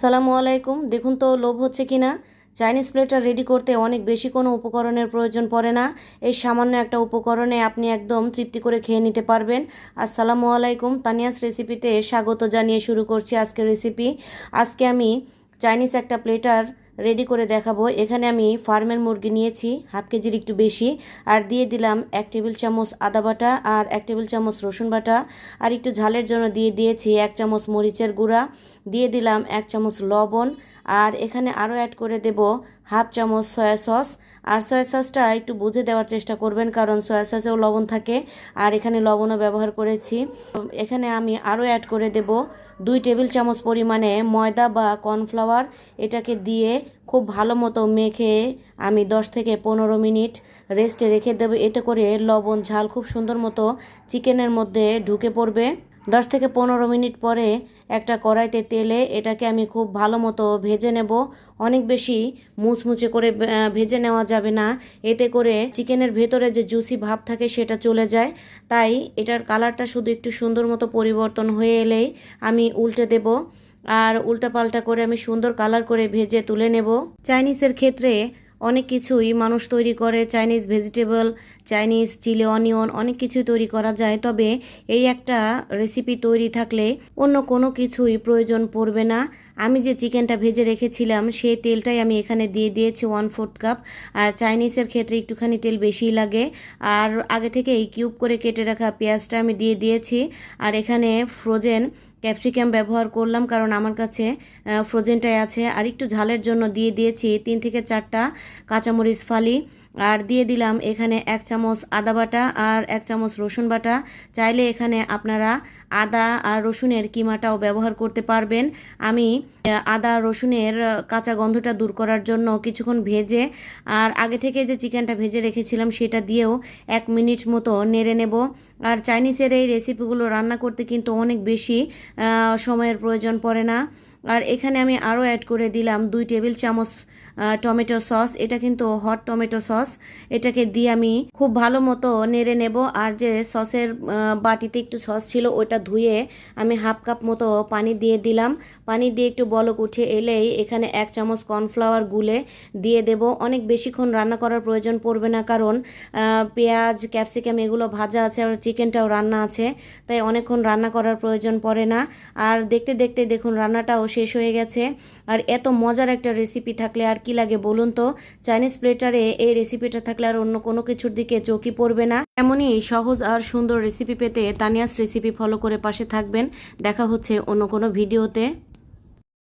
আসসালামু আলাইকুম। দেখুন তো লোভ হচ্ছে কিনা। চাইনিজ প্লেটার রেডি করতে অনেক বেশি কোনো উপকরণের প্রয়োজন পড়ে না। এই সামান্য একটা উপকরণে আপনি একদম তৃপ্তি করে খেয়ে নিতে পারবেন। আসসালামু আলাইকুম, তানিয়াস রেসিপিতে স্বাগত জানিয়ে শুরু করছি আজকের রেসিপি। আজকে আমি চাইনিজ একটা প্লেটার রেডি করে দেখাবো। এখানে আমি ফার্মের মুরগি নিয়েছি হাফ কেজির একটু বেশি, আর দিয়ে দিলাম 1 টেবিল চামচ আদা বাটা আর 1 টেবিল চামচ রসুন বাটা, আর একটু ঝালের জন্য দিয়ে দিয়েছি 1 চামচ মরিচের গুঁড়া, দিয়ে দিলাম 1 চামচ লবণ, আর এখানে আরও অ্যাড করে দেব হাফ চামচ সয়া সস। আর সয়া সসটা একটু বুঝে দেওয়ার চেষ্টা করবেন, কারণ সয়া সসেও লবণ থাকে আর এখানে লবণও ব্যবহার করেছি। এখানে আমি আরও অ্যাড করে দেব 2 টেবিল চামচ পরিমাণে ময়দা বা কর্নফ্লাওয়ার। এটাকে দিয়ে খুব ভালো মতো মেখে আমি 10 থেকে 15 মিনিট রেস্টে রেখে দেবো। এতে করে লবণ ঝাল খুব সুন্দর মতো চিকেনের মধ্যে ঢুকে পড়বে। 10 থেকে 15 মিনিট পরে একটা কড়াইতে তেলে এটাকে আমি খুব ভালো মতো ভেজে নেব। অনেক বেশি মুচমুচে করে ভেজে নেওয়া যাবে না, এতে করে চিকেনের ভেতরে যে জুসি ভাব থাকে সেটা চলে যায়। তাই এটার কালারটা শুধু একটু সুন্দর মতো পরিবর্তন হয়ে এলেই আমি উল্টে দেব, আর উল্টাপাল্টা করে আমি সুন্দর কালার করে ভেজে তুলে নেব। চাইনিজের ক্ষেত্রে অনেক কিছুই মানুষ তৈরি করে, Chinese vegetable, Chinese chilli onion, অনেক কিছুই তৈরি করা যায়। তবে এই একটা রেসিপি তৈরি থাকলে অন্য কোনো কিছুই প্রয়োজন পড়বে না। আমি যে চিকেনটা ভেজে রেখেছিলাম সেই তেলটাই আমি এখানে দিয়ে দিয়েছি 1/4 কাপ। আর চাইনিজের ক্ষেত্রে একটুখানি তেল বেশিই লাগে। আর আগে থেকে এই কিউব করে কেটে রাখা পেঁয়াজটা আমি দিয়ে দিয়েছি। আর এখানে ফ্রোজেন ক্যাপসিকাম ব্যবহার করলাম, কারণ আমার কাছে ফ্রোজেনটাই আছে। আর একটু ঝালের জন্য দিয়ে দিয়েছি 3 থেকে 4টা কাঁচামরিচ ফালি। আর দিয়ে দিলাম এখানে 1 চামচ আদা বাটা আর 1 চামচ রসুন বাটা। চাইলে এখানে আপনারা আদা আর রসুনের কিমাটাও ব্যবহার করতে পারবেন। আমি আদা রসুনের কাঁচা গন্ধটা দূর করার জন্য কিছুক্ষণ ভেজে আর আগে থেকে যে চিকেনটা ভেজে রেখেছিলাম সেটা দিয়েও 1 মিনিট মতো নেড়ে নেব। আর চাইনিজের এই রেসিপিগুলো রান্না করতে কিন্তু অনেক বেশি সময়ের প্রয়োজন পড়ে না। আর এখানে আমি আরও অ্যাড করে দিলাম 2 টেবিল চামচ টমেটো সস। এটা কিন্তু হট টমেটো সস। এটাকে দিয়ে আমি খুব ভালো মতো নেড়ে নেব। আর যে সসের বাটিতে একটু সস ছিল ওটা ধুয়ে আমি হাফ কাপ মতো পানি দিয়ে দিলাম। পানি দিয়ে একটু বলক উঠে এলেই এখানে 1 চামচ কর্নফ্লাওয়ার গুলে দিয়ে দেব। অনেক বেশিক্ষণ রান্না করার প্রয়োজন পড়বে না, কারণ পেঁয়াজ ক্যাপসিকাম এগুলো ভাজা আছে আর চিকেনটাও রান্না আছে, তাই অনেকক্ষণ রান্না করার প্রয়োজন পড়ে না। আর দেখতে দেখতে দেখুন রান্নাটাও শেষ হয়ে গেছে। আর এত মজার একটা রেসিপি থাকলে আর কি লাগে বলুন তো। চাইনিজ প্লেটারে এই রেসিপিটা থাকলে আর অন্য কোনো কিছুর দিকে চোখই পড়বে না। এমনই সহজ আর সুন্দর রেসিপি পেতে তানিয়াস রেসিপি ফলো করে পাশে থাকবেন। দেখা হচ্ছে অন্য কোনো ভিডিওতে।